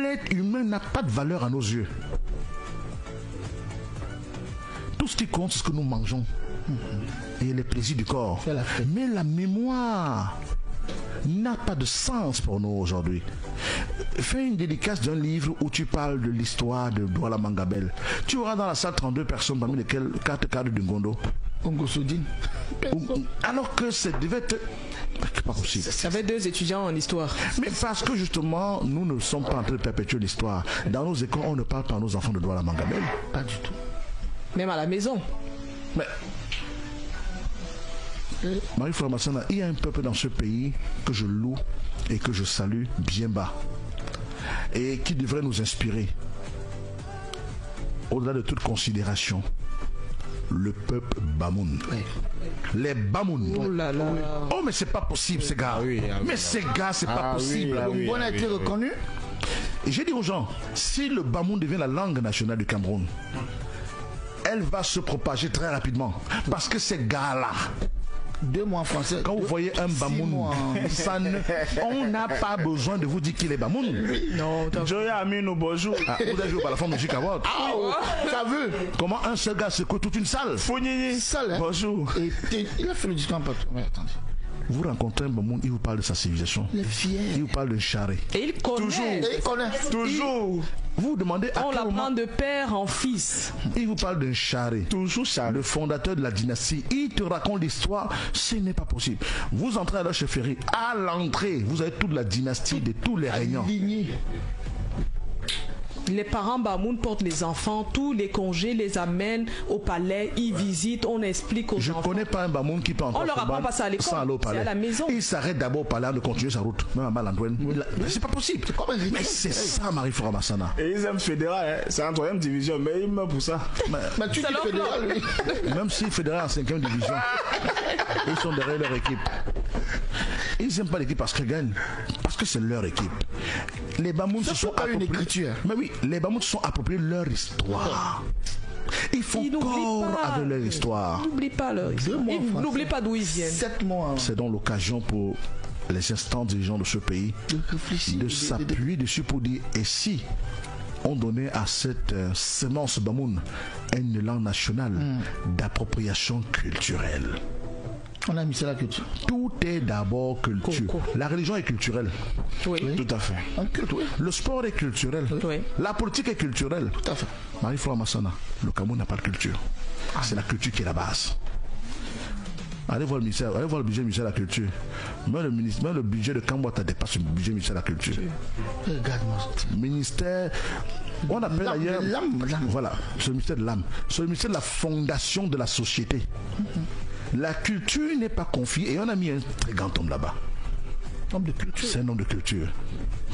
l'être humain n'a pas de valeur à nos yeux. Tout ce qui compte, c'est ce que nous mangeons. Et les plaisirs du corps. Mais la mémoire n'a pas de sens pour nous aujourd'hui. Fais une dédicace d'un livre où tu parles de l'histoire de Douala Mangabel. Tu auras dans la salle 32 personnes, parmi lesquelles 4 cadres du Ngondo. Alors que ça devait être... Pas possible. Ça avait 2 étudiants en histoire. Mais parce que justement, nous ne sommes pas en train de perpétuer l'histoire. Dans nos écoles, on ne parle pas à nos enfants de Douala Mangabel. Pas du tout. Même à la maison. Mais... Marie-Flore Massana, il y a un peuple dans ce pays que je loue et que je salue bien bas et qui devrait nous inspirer au-delà de toute considération. Le peuple Bamoun. Oui. Les Bamoun. Oh là là. Oh mais c'est pas possible ces gars. Mais ces gars c'est pas possible. On a été reconnu. Et j'ai dit aux gens, si le Bamoun devient la langue nationale du Cameroun, elle va se propager très rapidement. Parce que ces gars-là, 2 mois en français. Quand vous voyez un Bamoun, on n'a pas besoin de vous dire qu'il est Bamoun. Non, Joya Amino, bonjour. Vous avez vu par la forme de J. Kawad. T'as vu comment un seul gars secoue toute une salle? Founini, bonjour. Et il a fait le discours en partout. Mais attendez. Vous rencontrez un Bamoun, il vous parle de sa civilisation. Il vous parle de charré. Et il connaît. Toujours. Et il connaît. Toujours. Vous demandez à on l'apprend de père en fils. Il vous parle d'un charé. Toujours charé. Le fondateur de la dynastie. Il te raconte l'histoire. Ce n'est pas possible. Vous entrez à la chefferie. À l'entrée, vous avez toute la dynastie de tous les régnants. Les parents Bamoun portent les enfants, tous les congés les amènent au palais, ils visitent, on explique aux enfants. Je ne connais pas un Bamoun qui peut entrer. On leur apprend pas ça à l'école, c'est à la maison. Il s'arrête d'abord au palais avant de continuer sa route. Même à Malandouane. C'est pas possible. Mais c'est ça, Marie-Flore Massana. Et ils aiment fédéral, c'est en 3e division, mais ils meurent pour ça. Mais tu dis fédéral, lui. Même si fédéral en 5e division, ils sont derrière leur équipe. Ils n'aiment pas l'équipe parce qu'ils gagnent. Parce que c'est leur équipe. Les Bamouns se sont appropriés. Une écriture. Mais oui, les Bamouns se sont appropriés leur histoire. Ils font corps avec leur histoire. N'oublie pas leur histoire. N'oublie pas d'où ils viennent. 7 mois. C'est donc l'occasion pour les instants dirigeants de ce pays de s'appuyer dessus pour dire et si on donnait à cette semence Bamoun un élan national d'appropriation culturelle. On a mis ça la culture. Tout est d'abord culture. La religion est culturelle. Oui. Tout à fait. Le sport est culturel. Oui. La politique est culturelle. Tout à fait. Marie-Flore Massana, le Cameroun n'a pas de culture. C'est la culture qui est la base. Allez voir le ministère, allez voir le budget du ministère de la Culture. Même le budget de Kambouata dépasse le budget du ministère de la Culture. Regarde-moi. Ministère, on appelle d'ailleurs. Voilà, c'est le ministère de l'âme. C'est le ministère de la fondation de la société. La culture n'est pas confiée et on a mis un très grand homme là-bas. Homme de culture. C'est un homme de culture.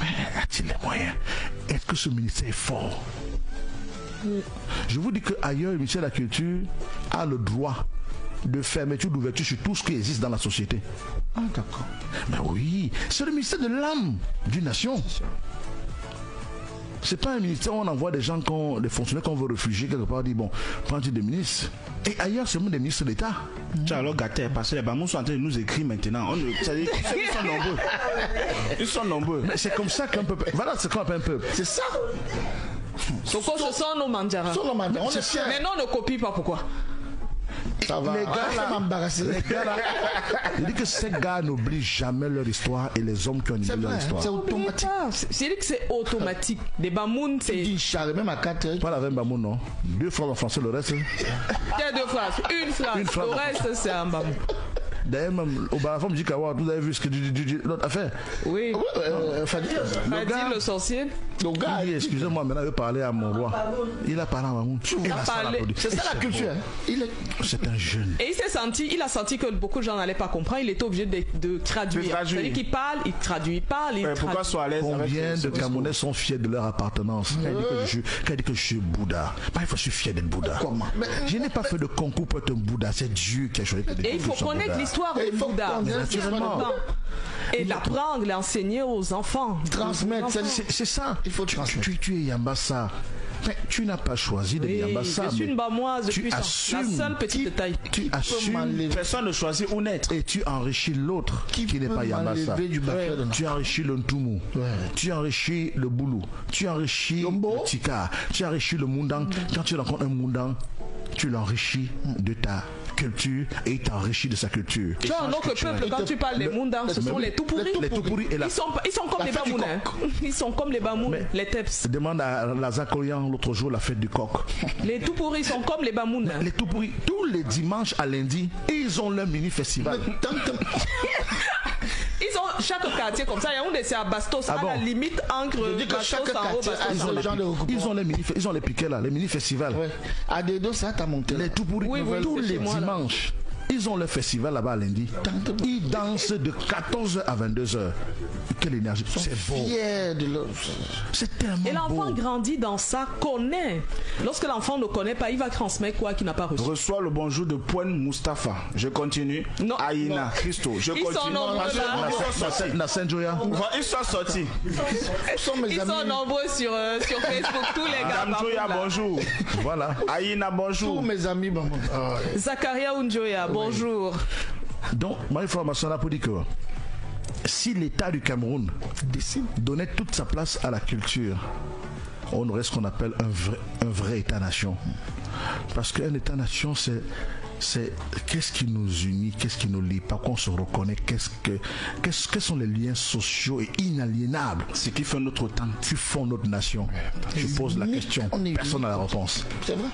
Mais a-t-il les moyens? Est-ce que ce ministère est fort? Je vous dis qu'ailleurs, le ministère de la Culture a le droit de fermeture, d'ouverture sur tout ce qui existe dans la société. Ah, d'accord. Ben oui, c'est le ministère de l'âme d'une nation. C'est pas un ministère où on envoie des gens, des fonctionnaires qu'on veut réfugier quelque part, dit bon, prends-tu des ministres. Et ailleurs, c'est même des ministres d'État. Tu as alors gâté, parce que les Bamous sont en train de nous écrire maintenant. Ils sont nombreux. Ils sont nombreux. Mais c'est comme ça qu'un peuple. Voilà ce qu'on appelle un peuple. C'est ça. Ce sont nos mandjara. On est fiers. Mais non, on ne copie pas, pourquoi? Ça va. Les gars là, je dis que ces gars n'oublient jamais leur histoire et les hommes qui ont oublié leur histoire. C'est automatique. C'est dit que c'est automatique. Des Bamoun, c'est. Une charrue, même à 4 Pas la même Bamoun, non. 2 phrases en français, le reste. Il y a 2 phrases. Une phrase. Le reste, c'est un Bamoun. D'ailleurs, même au Balafon du Kawa, vous avez vu ce que l'autre affaire. Oui. Fadi le sorcier. Le gars, excusez-moi, maintenant il veut parler à mon roi. Il a parlé à Mamoun. C'est ça la culture. C'est un jeune. Et il a senti que beaucoup de gens n'allaient pas comprendre. Il était obligé de traduire. C'est-à-dire qu'il parle, il traduit, il parle, il traduit. Pourquoi soit à l'aise? Combien de Camerounais sont fiers de leur appartenance? Quand il dit que je suis Bouddha, il faut que je suis fier d'être Bouddha. Comment? Je n'ai pas fait de concours pour être un Bouddha. C'est Dieu qui a choisi. Et il faut connaître l'histoire du Bouddha. Et l'apprendre, l'enseigner aux enfants. Transmettre. C'est ça. Il faut transmettre. Tu es Yambassa. Mais tu n'as pas choisi de Yambassa. Je suis une bamoise tu puissante. assumes, La seule petite taille. Tu assumes. Personne ne choisit où naître. Et tu enrichis l'autre qui n'est pas Yambassa. Tu enrichis le Ntumu. Tu enrichis le Boulou. Tu enrichis le Tika. Tu enrichis le Mundang. Quand tu rencontres un Mundang, tu l'enrichis de ta culture et il t'enrichit de sa culture. Tu as un autre peuple, quand tu parles des Mundang, ce sont les Tout-Pourris. Les Tout-Pourris et ils sont comme les Bamoun. Ils sont comme les Bamoun, les Teps. Demande à la Zakorian l'autre jour la fête du coq. Les Tout-Pourris sont comme les Bamoun. Les Tout-Pourris, tous les dimanches à lundi, ils ont leur mini-festival. Ils ont chaque quartier comme ça. Il y a un de ces à Bastos, à la limite entre chaque quartier ils ont les piquets là, les mini-festivals. À Dedo, ça t'a monté. Les Tout-Pourris, tous les dimanches. Ils ont le festival là-bas à lundi. Ils dansent de 14h à 22h. Quelle énergie. C'est beau. C'est tellement beau. Et l'enfant grandit dans ça, connaît. Lorsque l'enfant ne connaît pas, il va transmettre quoi qu'il n'a pas reçu. Reçois le bonjour de Poine Moustapha. Je continue. Non. Aïna, Christo. Je continue. Ils sont nombreux là. Ils sont sortis. Ils sont nombreux sur Facebook. Tous les gars. Njoya, bonjour. Voilà. Aïna, bonjour. Tous mes amis, maman. Zakaria Njoya, bonjour. Donc, ma information là pour dire que si l'État du Cameroun donnait toute sa place à la culture, on aurait ce qu'on appelle un vrai État-nation. Parce qu'un État-nation, c'est qu'est-ce qui nous unit, qu'est-ce qui nous lie, par quoi on se reconnaît, quels sont les liens sociaux et inaliénables, ce qui fait notre temps, qui font notre nation. Je pose la question, personne n'a la réponse. C'est vrai.